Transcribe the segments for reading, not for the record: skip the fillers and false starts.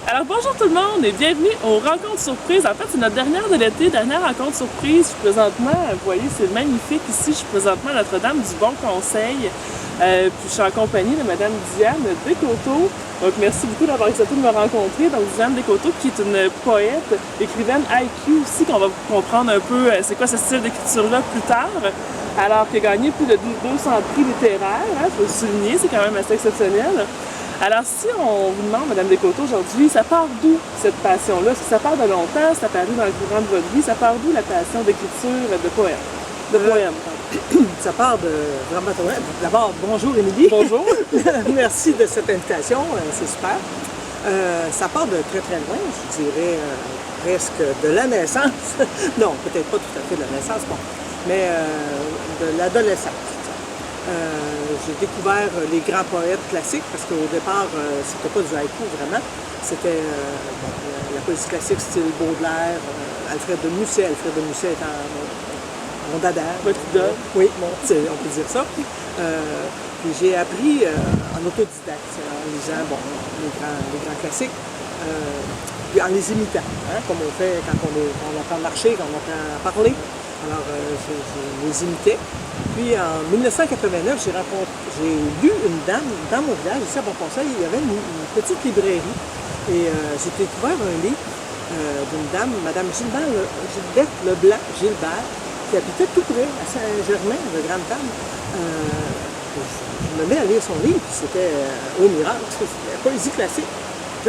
Alors bonjour tout le monde et bienvenue aux Rencontres Surprises. En fait, c'est notre dernière de l'été, dernière rencontre surprise. Je suis présentement, vous voyez, c'est magnifique ici. Je suis présentement à Notre-Dame du Bon Conseil. Puis je suis en compagnie de Madame Diane Descoteaux. Donc merci beaucoup d'avoir accepté de me rencontrer. Donc Diane Descoteaux qui est une poète, écrivaine haïku aussi, qu'on va comprendre un peu c'est quoi ce style d'écriture-là plus tard. Alors qui a gagné plus de 200 prix littéraires, hein, je peux le souligner, c'est quand même assez exceptionnel. Alors, si on vous demande, Mme Descoteaux, aujourd'hui, ça part d'où cette passion-là? Est-ce que ça part de longtemps? C'est apparu dans le courant de votre vie? Ça part d'où la passion d'écriture de poèmes? De poèmes, pardon. Ça part de vraiment. D'abord, bonjour Émilie. Bonjour. Merci de cette invitation, c'est super. Ça part de très très loin, je dirais presque de la naissance. Non, peut-être pas tout à fait de la naissance, bon, mais de l'adolescence. J'ai découvert les grands poètes classiques parce qu'au départ, c'était pas du haïku vraiment. C'était la poésie classique style Baudelaire, Alfred de Musset. Alfred de Musset étant mon dada. Votre idole. Oui, on peut dire ça. Puis j'ai appris en autodidacte, en lisant les grands classiques, puis en les imitant, hein, comme on fait quand on apprend à marcher, quand on apprend à parler. Alors, je les imitais. Puis, en 1989, j'ai lu une dame dans mon village, ici à Bon Conseil, il y avait une petite librairie. Et j'ai découvert un livre d'une dame, Mme Gilberte Leblanc Gilbert, qui habitait tout près, à Saint-Germain, de Grande-Table. Je me mets à lire son livre, puis c'était au miracle, c'était la poésie classique.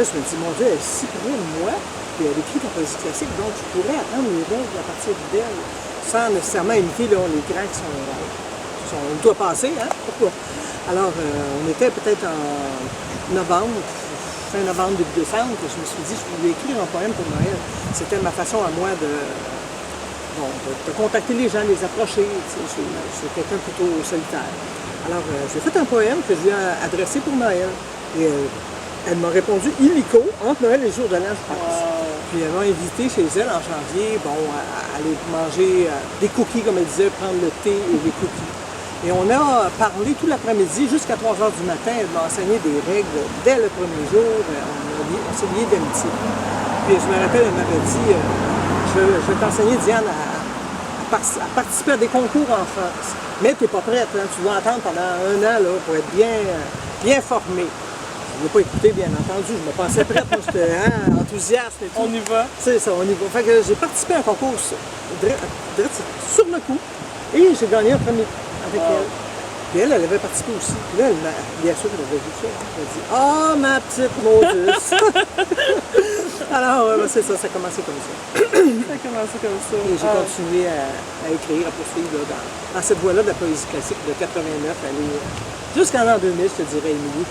Là, je me dis, mon Dieu, elle est si près de moi, puis elle écrit la poésie classique, donc je pourrais apprendre les règles à partir d'elle, sans nécessairement imiter les grands qui sont une doigt passé, hein? Pourquoi? Alors, on était peut-être en novembre, fin novembre, début décembre, que je me suis dit, je voulais écrire un poème pour Noël. C'était ma façon à moi de contacter les gens, les approcher. Je suis quelqu'un plutôt solitaire. Alors, j'ai fait un poème que je lui ai adressé pour Noël. Et elle m'a répondu illico, entre Noël et le jour de l'an, je pense. Wow. Puis elle m'a invité chez elle en janvier, à aller manger des cookies, comme elle disait, prendre le thé et des cookies. Et on a parlé tout l'après-midi jusqu'à 3 heures du matin. Elle m'a enseigné des règles dès le premier jour. On s'est liés d'amitié. Puis je me rappelle, elle m'avait dit, je vais t'enseigner, Diane, à participer à des concours en France. Mais tu n'es pas prête, hein? Tu dois attendre pendant 1 an là, pour être bien formée. Je ne l'ai pas écouté, bien entendu. Je me pensais prête, moi, j'étais enthousiaste et tout. On y va. C'est ça, on y va. Fait que j'ai participé à un concours sur le coup et j'ai gagné un premier avec elle. Puis elle avait participé aussi. Puis là, bien sûr, elle avait vu ça. Elle a dit « Ah, ma petite Moses! » Alors, c'est ça, ça a commencé comme ça. Ça a commencé comme ça. Et j'ai continué à écrire, à poursuivre dans cette voie-là de la poésie classique de 89, aller jusqu'en l'an 2000, je te dirais, Émilie.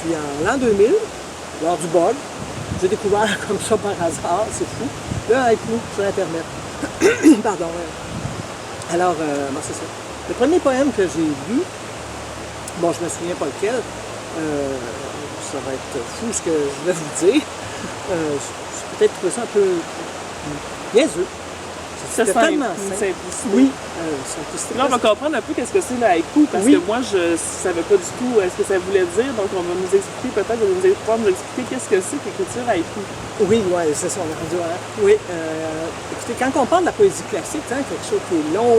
Puis en l'an 2000, lors du bug, j'ai découvert comme ça par hasard, c'est fou, le haïku sur Internet. Pardon. Alors, c'est ça. Le premier poème que j'ai lu, je me souviens pas lequel, ça va être fou ce que je vais vous dire. J'ai peut-être trouvé ça un peu niaiseux. C'était tellement simple. Oui. Là, on va comprendre un peu qu'est-ce que c'est le haïku, parce que moi, je ne savais pas du tout ce que ça voulait dire. Donc, on va nous expliquer, peut-être, vous allez pouvoir nous expliquer qu'est-ce que c'est l'écriture haïku. Oui, c'est ça, on a rendu. Oui. Écoutez, quand on parle de la poésie classique, quelque chose qui est long,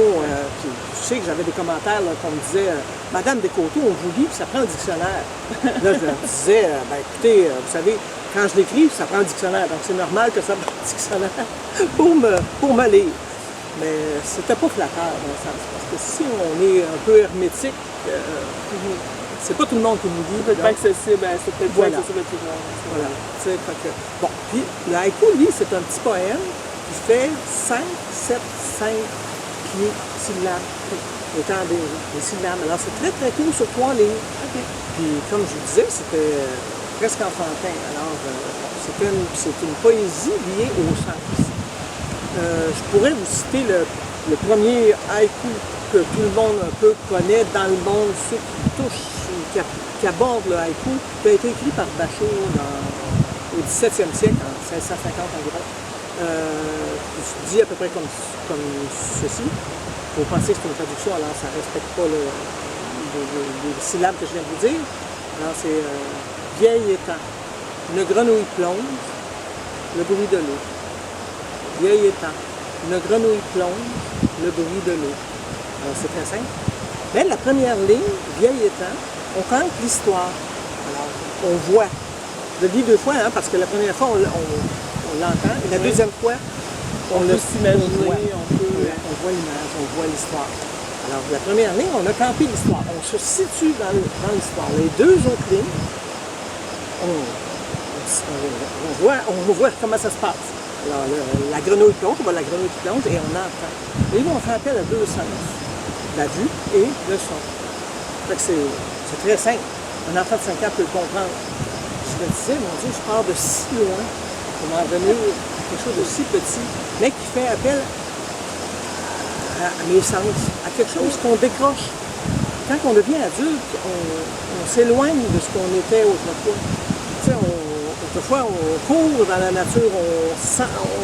puis je sais que j'avais des commentaires là, qu'on me disait Madame Descoteaux, on vous lit, puis ça prend un dictionnaire. Là, je leur disais écoutez, vous savez, quand je l'écris, ça prend un dictionnaire. Donc, c'est normal que ça prenne un dictionnaire pour me lire. Mais c'était pas flatteur dans le sens. Parce que si on est un peu hermétique, c'est pas tout le monde qui nous lit. C'est peut-être pas accessible, c'est peut-être pas accessible à tout le monde. Voilà. Puis le haïku, lui, c'est un petit poème qui fait 5, 7, 5 syllabes. Étant des syllabes. Alors, c'est très, très court sur 3 lignes. Okay. Puis, comme je vous disais, c'était presque enfantin. Alors, c'est une poésie liée au sens. Je pourrais vous citer le premier haïku que tout le monde un peu connaît dans le monde, ceux qui touchent, qui abordent le haïku, qui a été écrit par Bachot au 17e siècle, en 1650 environ. Je dis à peu près comme ceci. Il faut penser que c'est une traduction, alors ça ne respecte pas des syllabes que je viens de vous dire. Alors, c'est vieil étang. Une grenouille plonge, le bruit de l'eau. Vieil étang. Une grenouille plonge, le bruit de l'eau. Alors, c'est très simple. Mais la première ligne, vieil étang, on compte l'histoire. Alors, on voit. Je le dis deux fois, hein, parce que la première fois, on l'entend. Et la deuxième fois, On peut s'imaginer, on voit l'image, on voit l'histoire. Alors, la première ligne, on a campé l'histoire. On se situe dans l'histoire. Les deux autres lignes, on voit comment ça se passe. Alors, la grenouille plonge, on voit la grenouille qui plonge et on entend. Et là, on fait appel à deux sens, la vue et le son. Fait que c'est très simple. Un enfant de 5 ans peut le comprendre. Je me disais, mon Dieu, je pars de si loin pour m'en venir à quelque chose de si petit, mais qui fait appel à mes sens, à quelque chose qu'on décroche. Quand on devient adulte, on s'éloigne de ce qu'on était autrefois. Tu sais, autrefois, on court dans la nature, on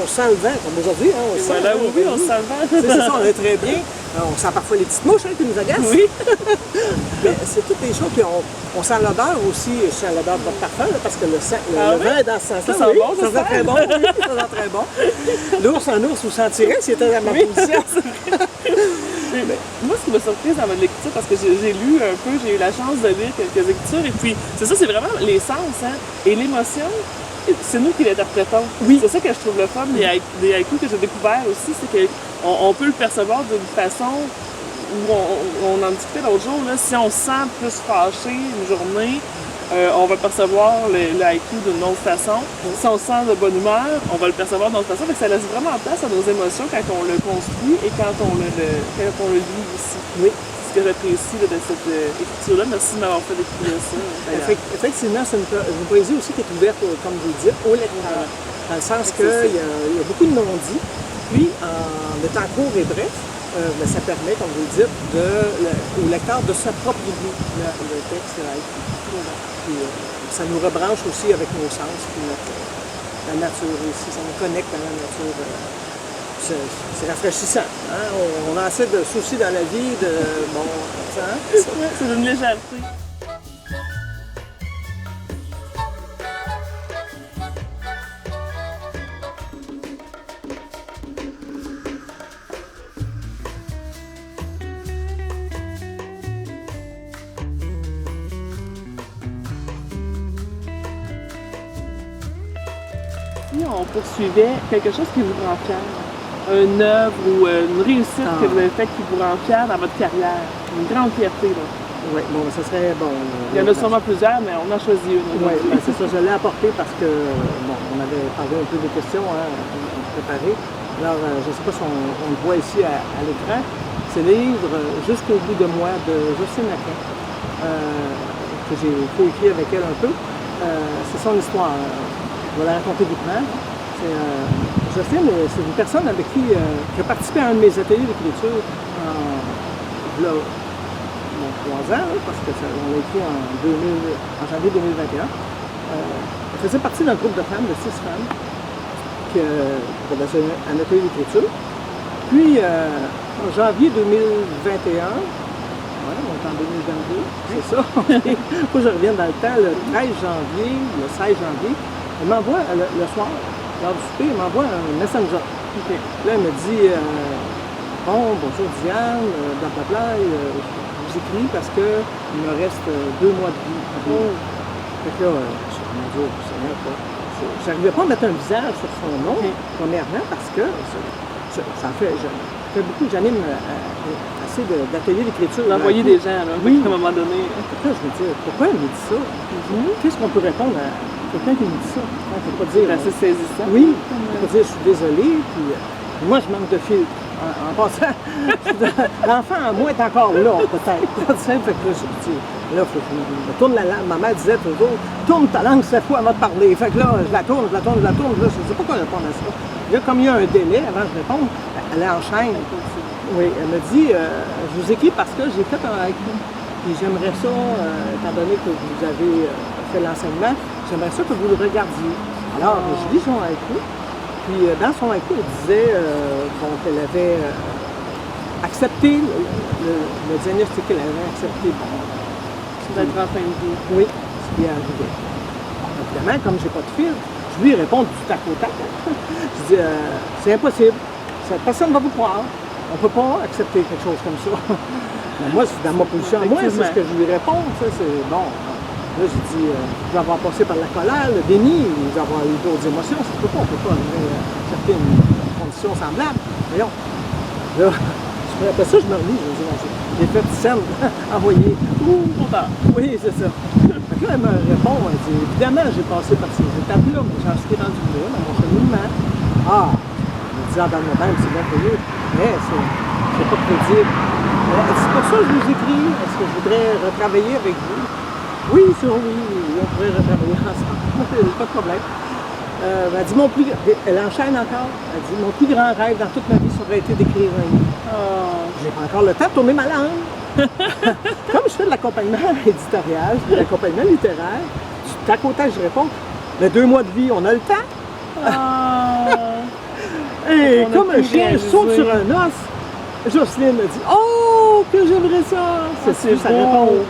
sent le vent, comme aujourd'hui. Hein, on sent, voilà, oui, on sent le vent. C'est ça, on est très bien. On sent parfois les petites mouches qui nous agacent. Oui. Mais c'est toutes des choses, puis on sent l'odeur aussi. Je sens l'odeur de votre parfum, là, parce que le vent est dans ce sens-là. Ça sent bon, ça sent très bon. Oui, ça sent très bon. L'ours en ours, vous sentirait s'il était dans ma position. Moi, ce qui m'a surprise dans votre lecture, parce que j'ai lu un peu, j'ai eu la chance de lire quelques lectures, et puis c'est ça, c'est vraiment les sens, hein, et l'émotion, c'est nous qui l'interprétons. Oui. C'est ça que je trouve le fun des haïkus que j'ai découvert aussi, c'est qu'on peut le percevoir d'une façon où on en discutait l'autre jour, là, si on se sent plus fâché une journée, on va percevoir le haïku d'une autre façon. Si on se sent de bonne humeur, on va le percevoir d'une autre façon. Ça laisse vraiment place à nos émotions quand on le construit et quand on le lit aussi. Oui. C'est ce que j'apprécie de cette écriture-là. Merci de m'avoir fait découvrir ça. Effectivement, c'est une poésie aussi qui est ouverte, comme vous le dites, au lecteur. Dans le sens qu'il y a beaucoup de non-dits. Puis, en étant court et bref, ça permet, comme vous le dites, au lecteur de s'approprier le texte haïku. Puis, ça nous rebranche aussi avec nos sens, puis la nature aussi, ça nous connecte à la nature. C'est rafraîchissant. Hein? On a assez de soucis dans la vie, c'est une légèreté. Si on poursuivait quelque chose qui vous rend fier, une œuvre ou une réussite que vous avez faite qui vous rend fier dans votre carrière, une grande fierté, là. Oui, bon, ça serait bon. Il y en a sûrement plusieurs, mais on a choisi une. Oui, c'est ça, je l'ai apporté parce que, bon, on avait parlé un peu des questions, hein, préparées. Alors, je ne sais pas si on le voit ici à l'écran. C'est le livre Jusqu'au bout de moi de Jocelyne Lacan, que j'ai coécrit avec elle un peu. C'est son histoire. Je vais la raconter doucement. Jocelyne, c'est une personne avec qui a participé à un de mes ateliers d'écriture en 3 ans, parce qu'on l'a écrit en janvier 2021. Elle faisait partie d'un groupe de femmes, de 6 femmes, qui avaient un atelier d'écriture. Puis, en janvier 2021, on est en 2022, c'est ça. Il faut que je revienne dans le temps, le 13 janvier, le 16 janvier, elle m'envoie le soir, lors du souper, elle m'envoie un messenger. Okay. Là, elle me dit bonjour Diane, blablabla, je vous écris parce qu'il me reste 2 mois de vie. Fait que là, mon Dieu, j'arrivais pas à mettre un visage sur son nom, premièrement, parce que ça fait beaucoup, j'anime assez d'ateliers d'écriture. D'envoyer des gens, là, oui. À un moment donné. Là, je me dis, pourquoi elle me dit ça? Qu'est-ce qu'on peut répondre à quelqu'un qui me dit ça? On ne peut pas dire. C'est assez saisissant. Oui, on peut pas dire, je suis désolé, puis moi, je manque de filtre. En passant, l'enfant en moi est encore là, peut-être. Fait que là, il faut que je tourne la langue. Ma mère disait toujours, tourne ta langue 7 fois avant de parler. Fait que là, je la tourne. Là, je ne sais pas quoi répondre à ça. Là, comme il y a un délai avant que je réponde, elle enchaîne. Oui, elle me dit, je vous écris parce que j'ai fait un haïku. Puis j'aimerais ça, étant donné que vous avez fait l'enseignement, j'aimerais ça que vous le regardiez. Alors, je lis son haïku. Puis dans son haïku, elle disait qu'elle avait accepter le diagnostic qu'elle avait accepté. Bon, D'être en fin de vie. oui, ce qui est arrivé. Évidemment, comme j'ai pas de fil, je lui réponds du tac au tac. Je dis, c'est impossible. Personne ne va vous croire. On ne peut pas accepter quelque chose comme ça. Mais moi, dans ma position, moi, c'est ce que je lui réponds. C'est bon. Là, j'ai dit, je vais avoir passé par la colère, le déni, je vais avoir eu d'autres émotions. Ça ne peut pas, on ne peut pas accepter une condition semblable. Voyons. Là, après ça, je me relis, je me dis, j'ai fait scène, envoyé. Trop tard. Oui, c'est ça. Fait que là, elle me répond, elle dit, évidemment, j'ai passé par ces étapes-là, mais j'en suis rendu là, dans mon cheminement. Ah, je me disais dans le moment, c'est bien payé, mais c'est pas crédible. C'est pour ça que je vous écris, est-ce que je voudrais retravailler avec vous? Oui, ça, oui, on pourrait retravailler ensemble. Pas de problème. Elle dit, elle enchaîne encore. Elle dit, mon plus grand rêve dans toute ma vie, ça aurait été d'écrire un livre. Oh. J'ai pas encore le temps de tourner ma langue. Comme je fais de l'accompagnement éditorial, je fais de l'accompagnement littéraire, du tac au tac, je réponds, mais 2 mois de vie, on a le temps. Et On a comme un pu chien réaliser. saute sur un os, Jocelyne me dit, oh, que j'aimerais ça. c'est sa beau. réponse.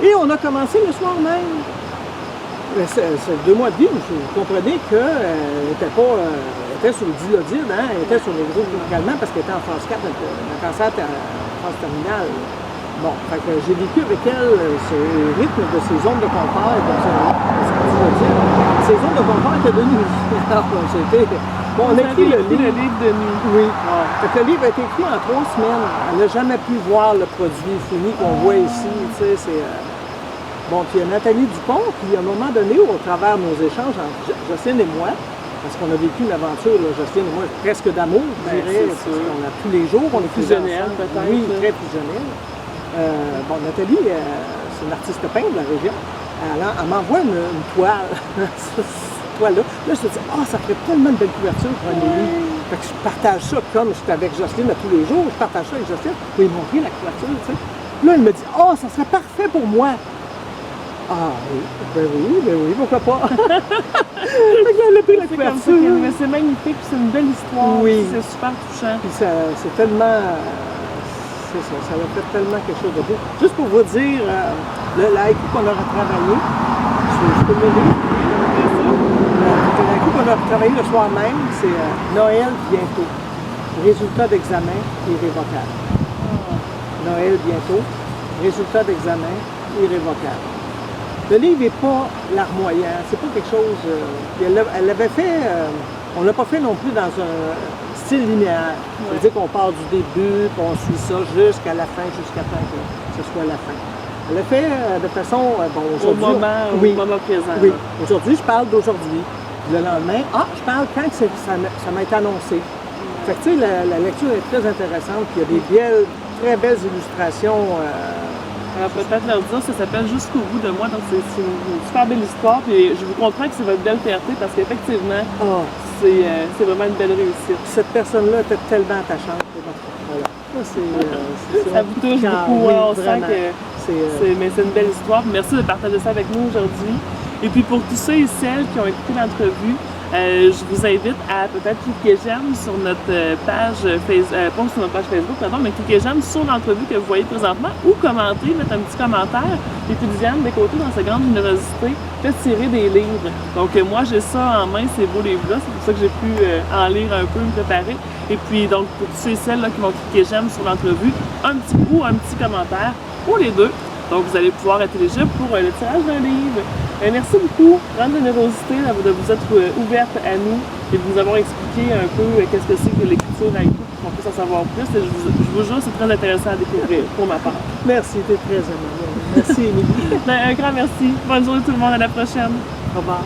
Et on a commencé le soir même. C'est 2 mois de vie, vous comprenez qu'elle était pas, elle était sur le dilodine, hein? Elle était sur les groupes médicalement parce qu'elle était en phase 4, le cancer était en phase terminale. Bon, fait que j'ai vécu avec elle ce rythme de ses zones de confort et de sa dilodine. Ces zones de confort étaient de nuit. Alors, bon, on a écrit le livre. De nuit. Oui. Fait que le livre a été écrit en 3 semaines. Elle n'a jamais pu voir le produit fini qu'on voit ici. Tu sais, c'est... Bon, puis il y a Nathalie Dupont, qui à un moment donné, au travers de nos échanges entre Jocelyne et moi, parce qu'on a vécu une aventure, là, Jocelyne et moi, presque d'amour, je dirais, parce qu'on a tous les jours, on est Fusionnel, ensemble. peut-être. Oui, très fusionnel. Bon, Nathalie, c'est une artiste peintre de la région. Elle m'envoie une toile, cette toile-là. Là, je me dis, ça ferait tellement de belles couvertures pour un livre. Fait que je partage ça comme je suis avec Jocelyne à tous les jours, je partage ça avec Jocelyne. Vous pouvez montrer la couverture, tu sais. Là, elle me dit, ça serait parfait pour moi. Ah oui, ben oui, pourquoi pas? Fait que là, elle a pris la couverture. Mais c'est magnifique, c'est une belle histoire. Oui. C'est super touchant. Puis c'est tellement... c'est ça a fait tellement quelque chose de beau. Juste pour vous dire, le haïku qu'on a retravaillé, je peux le lire. Le haïku qu'on a retravaillé le soir même, c'est Noël bientôt. Résultat d'examen irrévocable. Noël bientôt. Résultat d'examen irrévocable. Le livre n'est pas larmoyant, c'est pas quelque chose... elle l'avait fait... on ne l'a pas fait non plus dans un style linéaire. Ça veut dire qu'on part du début, puis on suit ça jusqu'à la fin, jusqu'à temps que ce soit la fin. Elle l'a fait de façon... au moment présent. Oui. Aujourd'hui, je parle d'aujourd'hui. Le lendemain, je parle quand ça m'a été annoncé. Fait que, tu sais, la lecture est très intéressante, puis il y a des très belles illustrations... Alors peut-être leur dire, ça s'appelle Jusqu'au bout de moi, donc c'est une super belle histoire, puis je vous comprends que c'est votre belle fierté parce qu'effectivement, c'est vraiment une belle réussite. Cette personne-là était tellement attachante. Voilà. Ça vous touche beaucoup, on sent que mais c'est une belle histoire. Merci de partager ça avec nous aujourd'hui. Et puis pour tous ceux et celles qui ont écouté l'entrevue, je vous invite à peut-être cliquer j'aime sur notre page pas sur notre page Facebook, pardon, mais cliquer j'aime sur l'entrevue que vous voyez présentement ou commenter, mettre un petit commentaire. Et puis Diane, des côtés, dans sa grande générosité, fait tirer des livres. Donc moi, j'ai ça en main, ces beaux livres-là. C'est pour ça que j'ai pu en lire un peu, me préparer. Et puis donc, pour tous ceux et celles là, qui vont cliquer j'aime sur l'entrevue, un petit ou un petit commentaire, ou les deux. Donc, vous allez pouvoir être éligible pour le tirage d'un livre. Merci beaucoup, grande générosité de vous être ouverte à nous et de nous avoir expliqué un peu qu'est-ce que c'est que l'écriture haïku pour qu'on puisse en savoir plus. Et je vous jure, c'est très intéressant à découvrir pour ma part. Merci, t'es très aimable. Merci, Émilie. Un grand merci. Bonne journée tout le monde, à la prochaine. Au revoir.